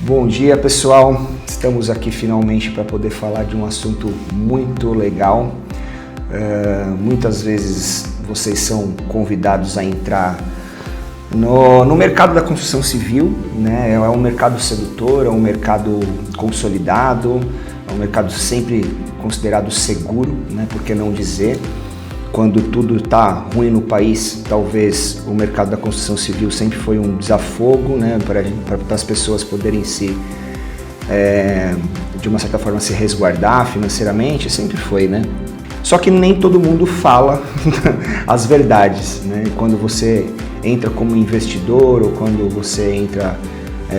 Bom dia, pessoal. Estamos aqui finalmente para poder falar de um assunto muito legal. Muitas vezes vocês são convidados a entrar no mercado da construção civil, né? É um mercado sedutor, é um mercado consolidado, é um mercado sempre considerado seguro, né? Por que não dizer? Quando tudo está ruim no país, talvez o mercado da construção civil sempre foi um desafogo, né, para as pessoas poderem de uma certa forma, se resguardar financeiramente, sempre foi, né? Só que nem todo mundo fala as verdades, né? Quando você entra como investidor ou quando você entra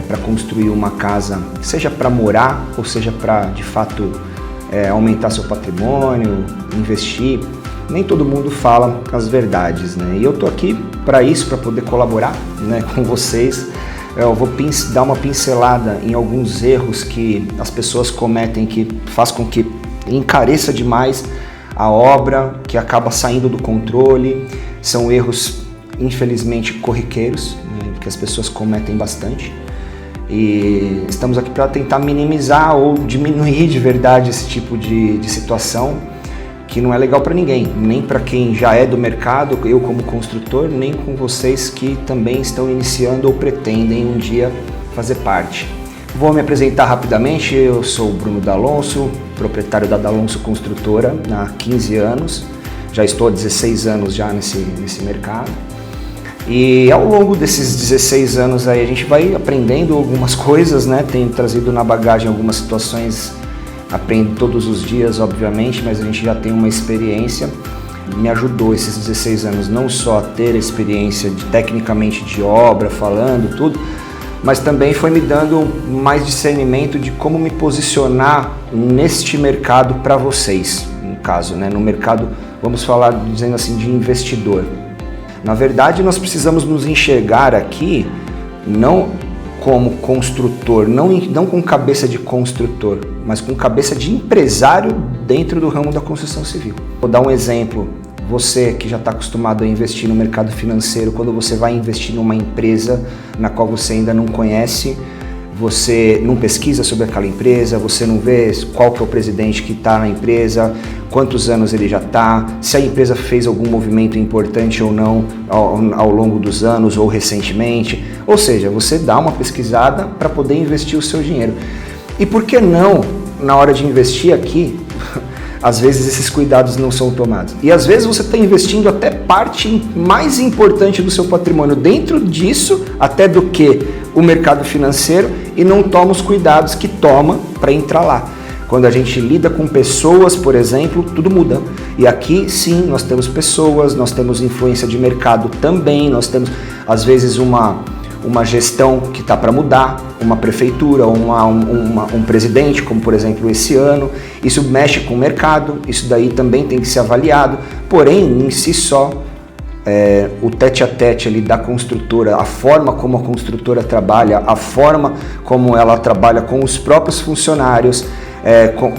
para construir uma casa, seja para morar ou seja para, de fato, aumentar seu patrimônio, investir, nem todo mundo fala as verdades, né? E eu tô aqui para isso, para poder colaborar, né, com vocês. Eu vou dar uma pincelada em alguns erros que as pessoas cometem que faz com que encareça demais a obra, que acaba saindo do controle. São erros, infelizmente, corriqueiros, né, que as pessoas cometem bastante. E estamos aqui para tentar minimizar ou diminuir de verdade esse tipo de situação, que não é legal para ninguém, nem para quem já é do mercado, eu como construtor, nem com vocês que também estão iniciando ou pretendem um dia fazer parte. Vou me apresentar rapidamente. Eu sou o Bruno D'Alonso, proprietário da D'Alonso Construtora há 15 anos, já estou há 16 anos já nesse mercado. E ao longo desses 16 anos aí a gente vai aprendendo algumas coisas, né? Tenho trazido na bagagem algumas situações. Aprendo todos os dias, obviamente, mas a gente já tem uma experiência. Me ajudou esses 16 anos não só a ter a experiência tecnicamente de obra, falando tudo, mas também foi me dando mais discernimento de como me posicionar neste mercado para vocês, no caso, né? No mercado, vamos falar, dizendo assim, de investidor. Na verdade, nós precisamos nos enxergar aqui não como construtor, não com cabeça de construtor, mas com cabeça de empresário dentro do ramo da construção civil. Vou dar um exemplo. Você que já está acostumado a investir no mercado financeiro, quando você vai investir numa empresa na qual você ainda não conhece, você não pesquisa sobre aquela empresa, você não vê qual que é o presidente que está na empresa, quantos anos ele já está, se a empresa fez algum movimento importante ou não ao longo dos anos ou recentemente. Ou seja, você dá uma pesquisada para poder investir o seu dinheiro. E por que não, na hora de investir aqui, às vezes esses cuidados não são tomados. E às vezes você está investindo até parte mais importante do seu patrimônio dentro disso, até do que o mercado financeiro, e não toma os cuidados que toma para entrar lá. Quando a gente lida com pessoas, por exemplo, tudo muda. E aqui, sim, nós temos pessoas, nós temos influência de mercado também, nós temos, às vezes, uma gestão que está para mudar, uma prefeitura, um presidente, como por exemplo esse ano. Isso mexe com o mercado, isso daí também tem que ser avaliado, porém, em si só, o tete-a-tete ali da construtora, a forma como a construtora trabalha, a forma como ela trabalha com os próprios funcionários,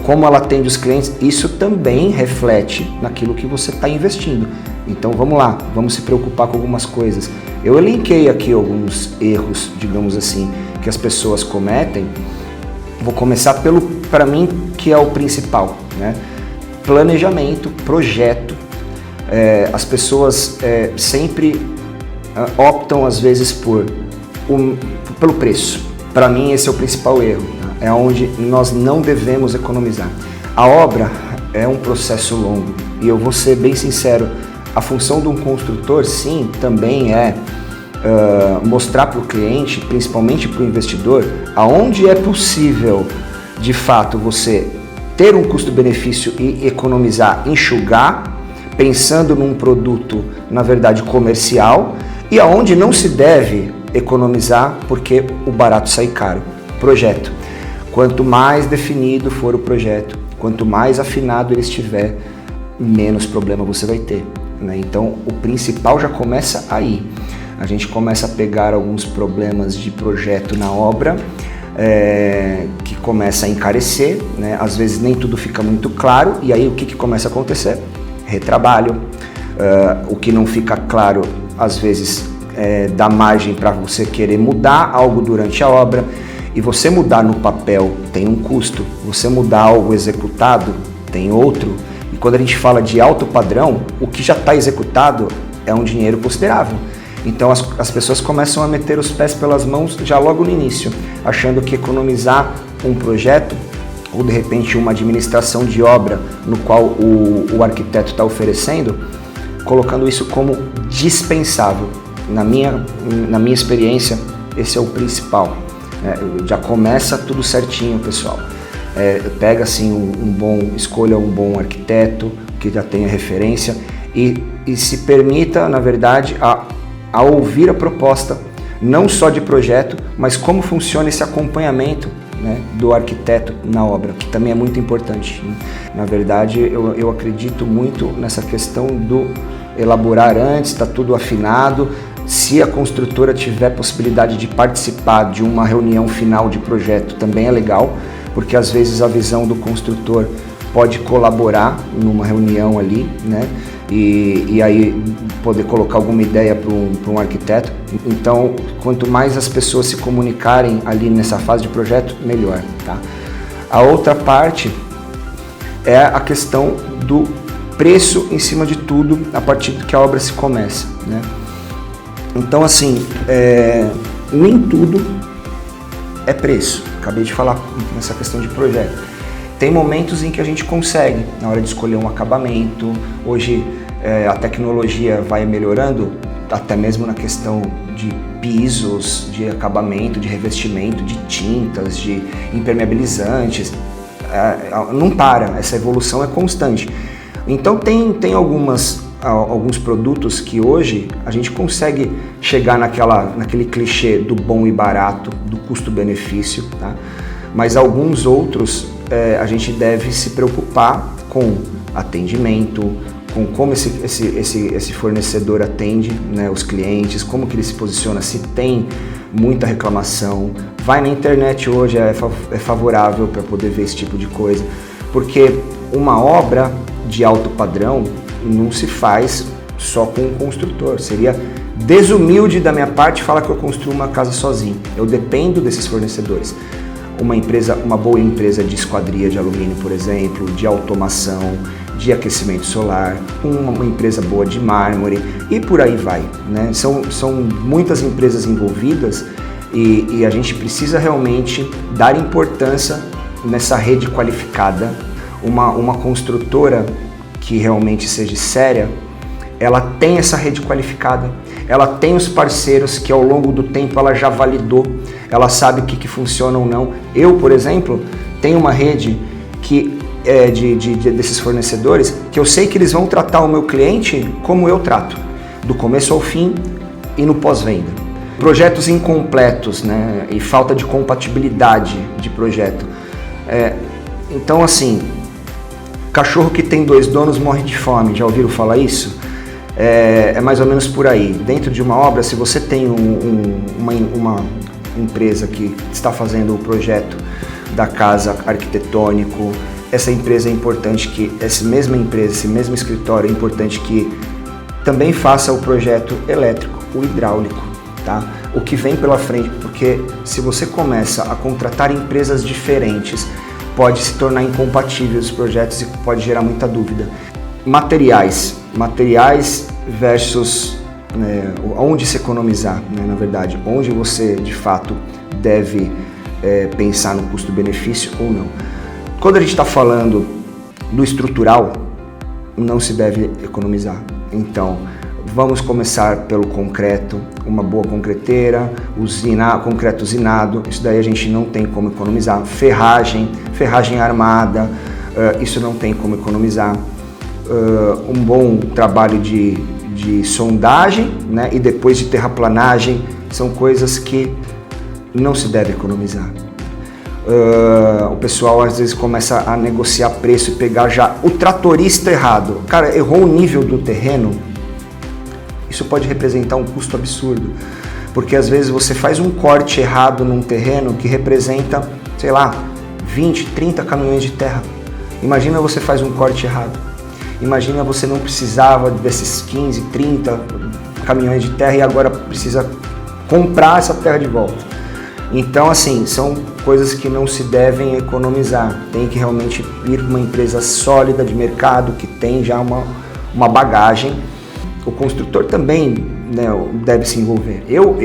como ela atende os clientes, isso também reflete naquilo que você está investindo. Então vamos lá, vamos se preocupar com algumas coisas. Eu elenquei aqui alguns erros, digamos assim, que as pessoas cometem. Vou começar para mim, que é o principal, né? Planejamento, projeto. As pessoas sempre optam às vezes pelo preço. Para mim esse é o principal erro, tá? É onde nós não devemos economizar. A obra é um processo longo e eu vou ser bem sincero, a função de um construtor, sim, também é mostrar para o cliente, principalmente para o investidor, aonde é possível, de fato, você ter um custo-benefício e economizar, enxugar, pensando num produto, na verdade, comercial, e aonde não se deve economizar porque o barato sai caro. Projeto. Quanto mais definido for o projeto, quanto mais afinado ele estiver, menos problema você vai ter, né? Então, o principal já começa aí. A gente começa a pegar alguns problemas de projeto na obra, que começa a encarecer, né? Às vezes nem tudo fica muito claro, e aí o que começa a acontecer? Retrabalho. O que não fica claro, às vezes, dá margem para você querer mudar algo durante a obra. E você mudar no papel tem um custo, você mudar algo executado tem outro. E quando a gente fala de alto padrão, o que já está executado é um dinheiro considerável. Então as pessoas começam a meter os pés pelas mãos já logo no início, achando que economizar um projeto ou de repente uma administração de obra no qual o arquiteto está oferecendo, colocando isso como dispensável. Na minha experiência, esse é o principal. Já começa tudo certinho, pessoal. Pega assim escolha um bom arquiteto que já tenha referência e se permita, na verdade, a ouvir a proposta, não só de projeto, mas como funciona esse acompanhamento, né, do arquiteto na obra, que também é muito importante. Na verdade, eu acredito muito nessa questão do elaborar antes, está tudo afinado. Se a construtora tiver possibilidade de participar de uma reunião final de projeto, também é legal, porque às vezes a visão do construtor pode colaborar numa reunião ali, né? E aí poder colocar alguma ideia para um arquiteto. Então, quanto mais as pessoas se comunicarem ali nessa fase de projeto, melhor, tá? A outra parte é a questão do preço em cima de tudo a partir que a obra se começa, né? Então, assim, nem tudo é preço. Acabei de falar nessa questão de projeto. Tem momentos em que a gente consegue, na hora de escolher um acabamento. Hoje a tecnologia vai melhorando, até mesmo na questão de pisos, de acabamento, de revestimento, de tintas, de impermeabilizantes. Não para, essa evolução é constante. Então tem alguns produtos que hoje a gente consegue chegar naquele clichê do bom e barato, do custo-benefício, tá? Mas alguns outros a gente deve se preocupar com atendimento, com como esse fornecedor atende, né, os clientes, como que ele se posiciona, se tem muita reclamação. Vai na internet hoje, é favorável para poder ver esse tipo de coisa, porque uma obra de alto padrão não se faz só com um construtor. Seria desumilde da minha parte falar que eu construo uma casa sozinho. Eu dependo desses fornecedores. Uma boa empresa de esquadria de alumínio, por exemplo, de automação, de aquecimento solar, uma empresa boa de mármore e por aí vai, né? São muitas empresas envolvidas e a gente precisa realmente dar importância nessa rede qualificada. Uma construtora que realmente seja séria, ela tem essa rede qualificada, ela tem os parceiros que ao longo do tempo ela já validou, ela sabe o que funciona ou não. Eu, por exemplo, tenho uma rede que desses fornecedores que eu sei que eles vão tratar o meu cliente como eu trato, do começo ao fim e no pós-venda. Projetos incompletos, né, e falta de compatibilidade de projeto. Então, assim, cachorro que tem 2 donos morre de fome, já ouviram falar isso? É mais ou menos por aí. Dentro de uma obra, se você tem uma empresa que está fazendo o projeto da casa arquitetônico, essa empresa é importante que, essa mesma empresa, esse mesmo escritório é importante que também faça o projeto elétrico, o hidráulico, tá? O que vem pela frente, porque se você começa a contratar empresas diferentes, pode se tornar incompatível os projetos e pode gerar muita dúvida. Materiais versus onde se economizar, né, na verdade, onde você de fato deve pensar no custo-benefício ou não. Quando a gente está falando do estrutural, não se deve economizar. Então, vamos começar pelo concreto, uma boa concreteira, concreto usinado, isso daí a gente não tem como economizar. Ferragem armada, isso não tem como economizar. Um bom trabalho de sondagem, né, e depois de terraplanagem, são coisas que não se deve economizar. O pessoal às vezes começa a negociar preço e pegar já o tratorista errado. Cara, errou o nível do terreno, isso pode representar um custo absurdo, porque às vezes você faz um corte errado num terreno que representa, sei lá, 20, 30 caminhões de terra. Imagina você faz um corte errado. Imagina você não precisava desses 15, 30 caminhões de terra e agora precisa comprar essa terra de volta. Então, assim, são coisas que não se devem economizar. Tem que realmente ir para uma empresa sólida de mercado, que tem já uma bagagem. O construtor também, né, deve se envolver. Eu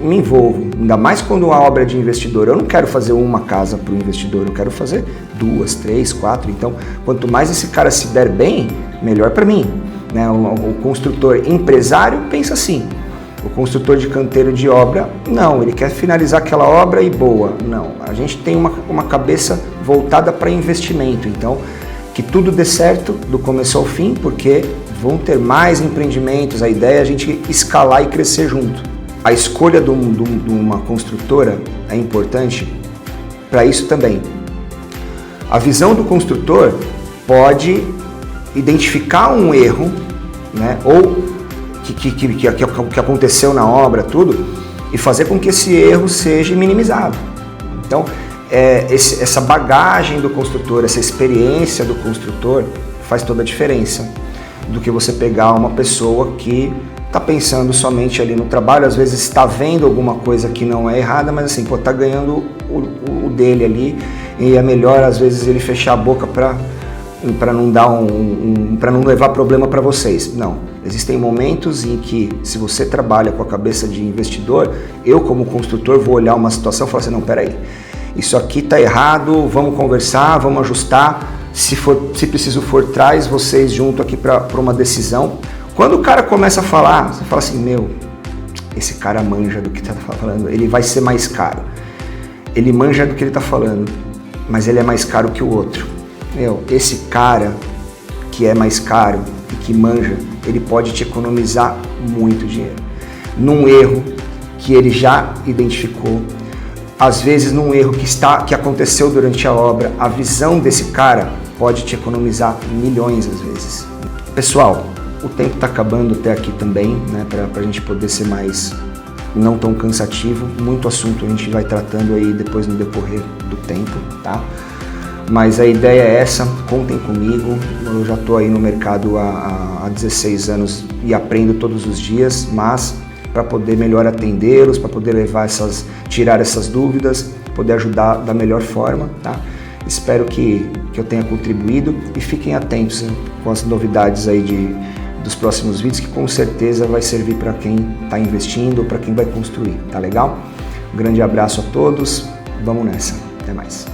me envolvo, ainda mais quando a obra é de investidor. Eu não quero fazer uma casa para o investidor, eu quero fazer 2, 3, 4. Então, quanto mais esse cara se der bem, melhor para mim. Né? O construtor empresário pensa assim. O construtor de canteiro de obra, não, ele quer finalizar aquela obra e boa. Não, a gente tem uma cabeça voltada para investimento. Então, que tudo dê certo do começo ao fim, porque vão ter mais empreendimentos, a ideia é a gente escalar e crescer junto. A escolha de uma construtora é importante para isso também. A visão do construtor pode identificar um erro, né, ou que aconteceu na obra, tudo, e fazer com que esse erro seja minimizado. Então, essa bagagem do construtor, essa experiência do construtor faz toda a diferença do que você pegar uma pessoa que está pensando somente ali no trabalho, às vezes está vendo alguma coisa que não é errada, mas assim, está ganhando o dele ali, e é melhor às vezes ele fechar a boca para não dar para não levar problema para vocês. Não, existem momentos em que, se você trabalha com a cabeça de investidor, eu como construtor vou olhar uma situação e falar assim, não, peraí, isso aqui está errado, vamos conversar, vamos ajustar, se preciso for, traz vocês junto aqui para uma decisão. Quando o cara começa a falar, você fala assim, meu, esse cara manja do que está falando, ele vai ser mais caro, ele manja do que ele está falando, mas ele é mais caro que o outro. Meu, esse cara que é mais caro e que manja, ele pode te economizar muito dinheiro. Num erro que ele já identificou, às vezes num erro que aconteceu durante a obra, a visão desse cara pode te economizar milhões às vezes. Pessoal, o tempo está acabando até aqui também, né, para a gente poder ser mais, não tão cansativo. Muito assunto a gente vai tratando aí depois no decorrer do tempo, tá? Mas a ideia é essa, contem comigo, eu já estou aí no mercado há 16 anos e aprendo todos os dias, mas para poder melhor atendê-los, para poder tirar essas dúvidas, poder ajudar da melhor forma, tá? Espero que eu tenha contribuído e fiquem atentos, né, com as novidades aí dos próximos vídeos, que com certeza vai servir para quem está investindo ou para quem vai construir, tá legal? Um grande abraço a todos, vamos nessa, até mais.